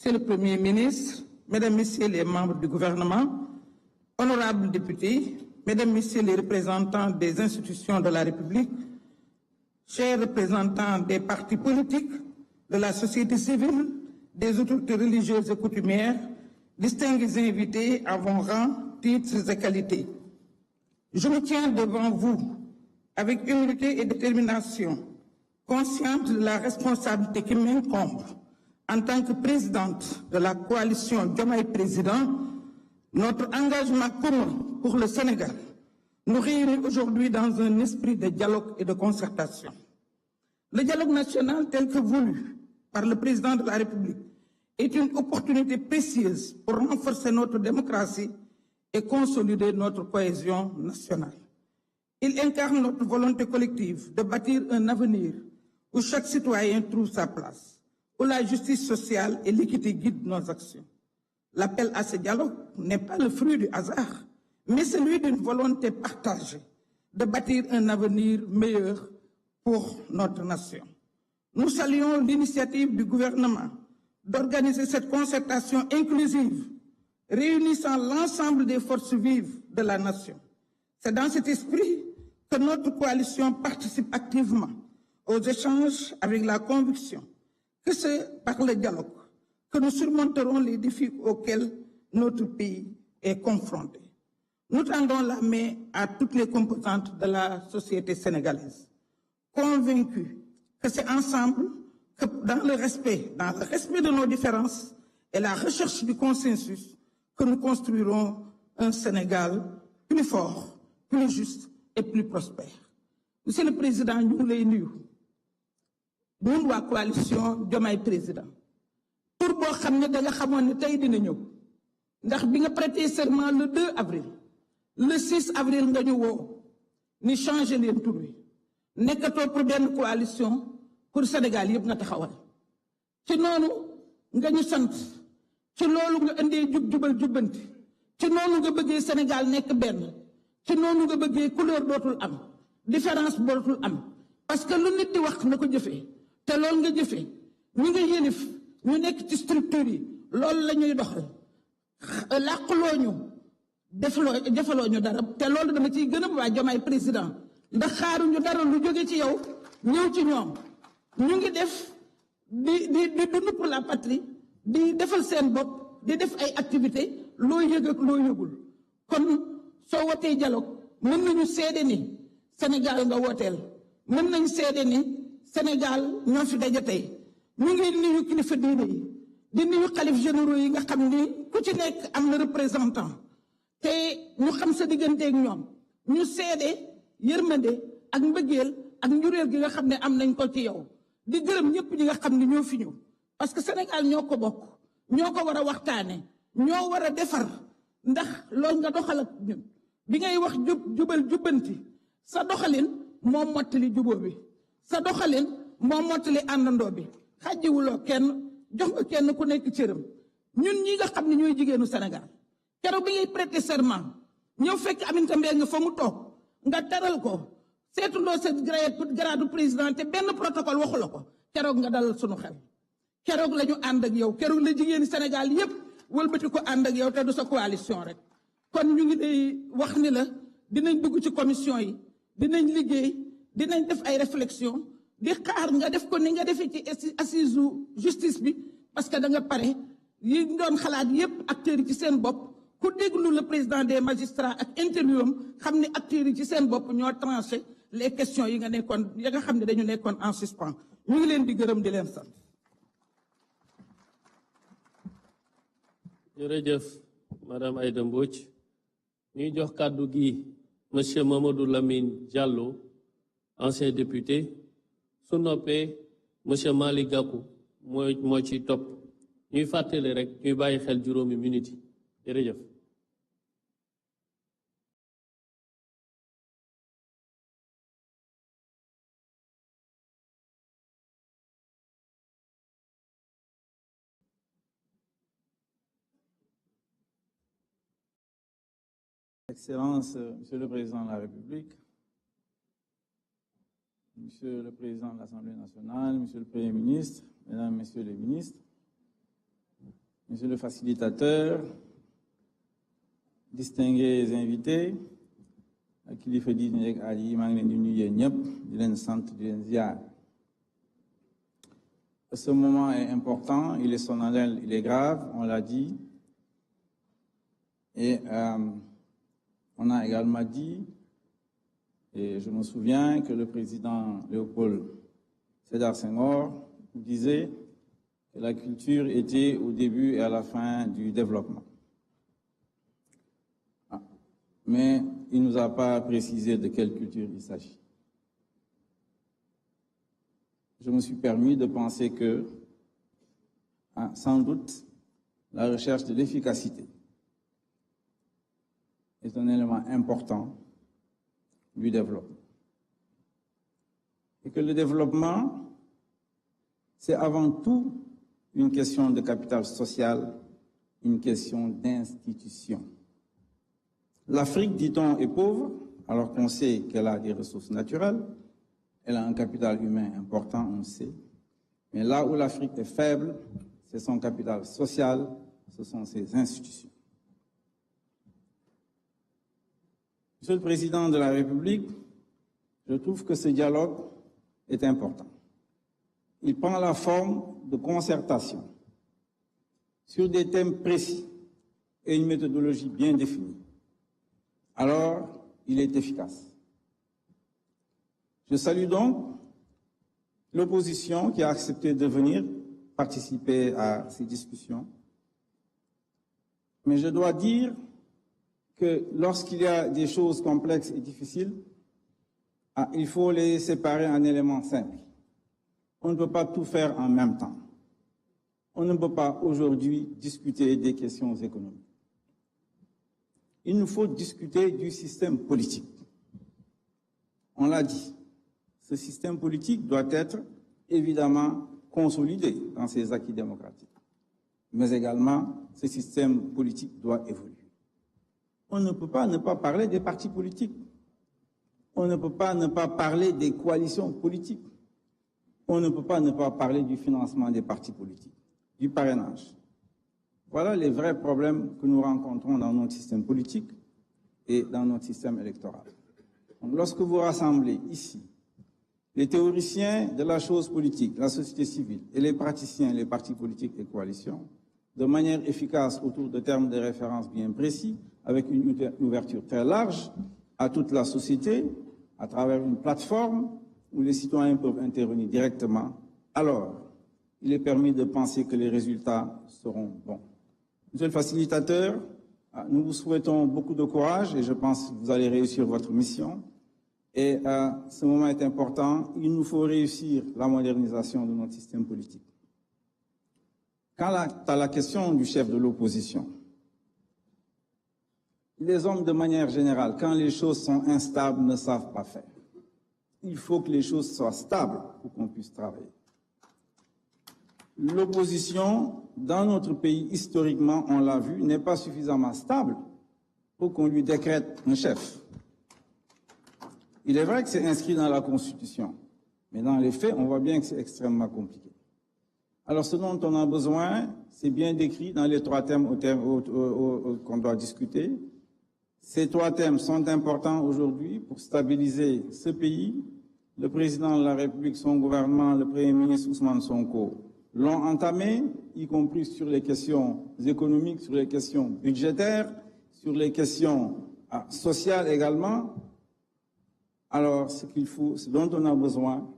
Monsieur le Premier ministre, Mesdames, Messieurs les membres du gouvernement, honorables députés, Mesdames, Messieurs les représentants des institutions de la République, chers représentants des partis politiques, de la société civile, des autorités religieuses et coutumières, distingués invités à vos rangs, titres et qualités. Je me tiens devant vous avec humilité et détermination, consciente de la responsabilité qui m'incombe en tant que présidente de la coalition Diomaye Président. Notre engagement commun pour le Sénégal nous réunit aujourd'hui dans un esprit de dialogue et de concertation. Le dialogue national tel que voulu par le président de la République est une opportunité précieuse pour renforcer notre démocratie et consolider notre cohésion nationale. Il incarne notre volonté collective de bâtir un avenir où chaque citoyen trouve sa place, où la justice sociale et l'équité guident nos actions. L'appel à ce dialogue n'est pas le fruit du hasard, mais celui d'une volonté partagée de bâtir un avenir meilleur pour notre nation. Nous saluons l'initiative du gouvernement d'organiser cette concertation inclusive, réunissant l'ensemble des forces vives de la nation. C'est dans cet esprit que notre coalition participe activement aux échanges avec la conviction que c'est par le dialogue que nous surmonterons les défis auxquels notre pays est confronté. Nous tendons la main à toutes les composantes de la société sénégalaise, convaincus que c'est ensemble, que dans le respect de nos différences et la recherche du consensus, que nous construirons un Sénégal plus fort, plus juste et plus prospère. Monsieur le Président, ñu ngi lay nuyu. Ñun waa coalition Diomaye Président. Pour boo xam ne da nga xamoon ne tey dina ñëw ndax bi nga prêté serment le 2 avril le 6 avril nga ñu woo ni changé leen tur wi nekkatoo pour benn coalition pour Sénégal yëpp nga taxawal ci noonu nga ñu sant ci loolu nga indee jubal jubbanti ci noonu nga bëggee Sénégal nekk benn ci noonu nga bëggee couleur dootul am différence dootul am parce que lu nit di wax na ko jëfee te loolu nga jëfee ñi nga yëlif ñu nekk ci structure yi loolu la ñuy doxal làquloo ñu defaloo ñu dara te loolu dama ciy gën a waa Diomaye Président ndax xaaruñu dara lu jóge ci yow ñëw ci ñoom ñu ngi def di dund pour la patrie di defal seen bopp di def ay activité loo yëg ak loo yëgul kon soo wootee dialogue mën nañu seede ni Sénégal nga wooteel mën nañu seede ni Sénégal ñoo fi daje tey ñu ngi nuyu kilifa diine yi di nuyu xalif généraux yi nga xam ni ku ci nekk am na représentant te ñu xam sa digganteeg ñoom ñu seede yërmande ak mbëggeel ak njureel gi nga xam ne am nañ ko ci yow di gërëm ñëpp ñi nga xam ne ñoo fi ñëw parce que Sénégal ñoo ko bokk ñoo ko war a waxtaane ñoo war a defar ndax loolu nga doxal ak ñun bi ngay wax jubal jubbanti sa doxalin moo mottali juboo bi sa doxalin moo mottali àndandoo bi xàjjiwuloo kenn jox nga kenn ku nekk cëram ñun ñi nga xam ne ñooy jigéenu Sénégal keroog bi ngay prêter serment ñëw fekk Aminata Mbengue fa mu toog nga teral ko seetuloo sa grade président te benn protocole waxu la ko keroog nga dalal sunu xel keroog la ñu ànd ak yow keroog la jigéeni Sénégal yépp wëlbati ko ànd ak yow te du sa coalition rek kon ñu ngi lay wax ni la dinañ dugg ci commission yi dinañ liggéey dinañ def ay réflexion di xaar nga def ko ni nga defee ci assise justice bi parce que da nga pare yi doon xalaat yépp acteurs yi ci seen bopp ku déglu le président des magistrats ak interview am xam ne acteurs yi ci seen bopp ñoo tranché les questions yi nga xam ne dañu nekkoon en suspens ñu ngi leen di gërëm di leen sant. jërëjëf madame Aïda Mbodj ñuy jox kàddu gi monsieur Mamadou Lamine Diallo ancien député su noppee monsieur Malick Gakou moo ci topp ñuy fàttali rek ñuy bàyyi xel juróomi minute yi jërëjëf. Excellence, Monsieur le Président de la République, Monsieur le Président de l'Assemblée nationale, Monsieur le Premier ministre, Mesdames, Messieurs les ministres, Monsieur le facilitateur, distingués invités, kilifa diine ak aada yi maa ngi leen di nuyu ñëpp di leen sant di leen ziar. Ce moment est important, il est solennel, il est grave, on l'a dit. Et on a également dit, et je me souviens que le président Léopold Sédar Senghor disait que la culture était au début et à la fin du développement. Mais il ne nous a pas précisé de quelle culture il s'agit. Je me suis permis de penser que, sans doute, la recherche de l'efficacité est un élément important du développement. Et que le développement, c'est avant tout une question de capital social, une question d'institution. L'Afrique, dit-on, est pauvre, alors qu'on sait qu'elle a des ressources naturelles, elle a un capital humain important, on sait. Mais là où l'Afrique est faible, c'est son capital social, ce sont ses institutions. Monsieur le Président de la République, je trouve que ce dialogue est important. Il prend la forme de concertation sur des thèmes précis et une méthodologie bien définie. Alors, il est efficace. Je salue donc l'opposition qui a accepté de venir participer à ces discussions. Mais je dois dire que lorsqu'il y a des choses complexes et difficiles, il faut les séparer en éléments simples. On ne peut pas tout faire en même temps. On ne peut pas aujourd'hui discuter des questions économiques. Il nous faut discuter du système politique. On l'a dit, ce système politique doit être évidemment consolidé dans ses acquis démocratiques. Mais également, ce système politique doit évoluer. On ne peut pas ne pas parler des partis politiques. On ne peut pas ne pas parler des coalitions politiques. On ne peut pas ne pas parler du financement des partis politiques, du parrainage. Voilà les vrais problèmes que nous rencontrons dans notre système politique et dans notre système électoral. Donc, lorsque vous rassemblez ici les théoriciens de la chose politique, la société civile et les praticiens, les partis politiques et coalitions, de manière efficace autour de termes de référence bien précis, avec une ouverture très large à toute la société, à travers une plateforme où les citoyens peuvent intervenir directement, alors il est permis de penser que les résultats seront bons. Monsieur le facilitateur, nous vous souhaitons beaucoup de courage et je pense que vous allez réussir votre mission. Et ce moment est important, il nous faut réussir la modernisation de notre système politique. Quant à la question du chef de l'opposition, les hommes de manière générale, quand les choses sont instables, ne savent pas faire. Il faut que les choses soient stables pour qu'on puisse travailler. L'opposition, dans notre pays, historiquement, on l'a vu, n'est pas suffisamment stable pour qu'on lui décrète un chef. Il est vrai que c'est inscrit dans la Constitution, mais dans les faits, on voit bien que c'est extrêmement compliqué. Alors, ce dont on a besoin, c'est bien décrit dans les trois thèmes qu'on doit discuter. Ces trois thèmes sont importants aujourd'hui pour stabiliser ce pays. Le président de la République, son gouvernement, le Premier ministre Ousmane Sonko l'ont entamé, y compris sur les questions économiques, sur les questions budgétaires, sur les questions sociales également. Alors, ce dont on a besoin,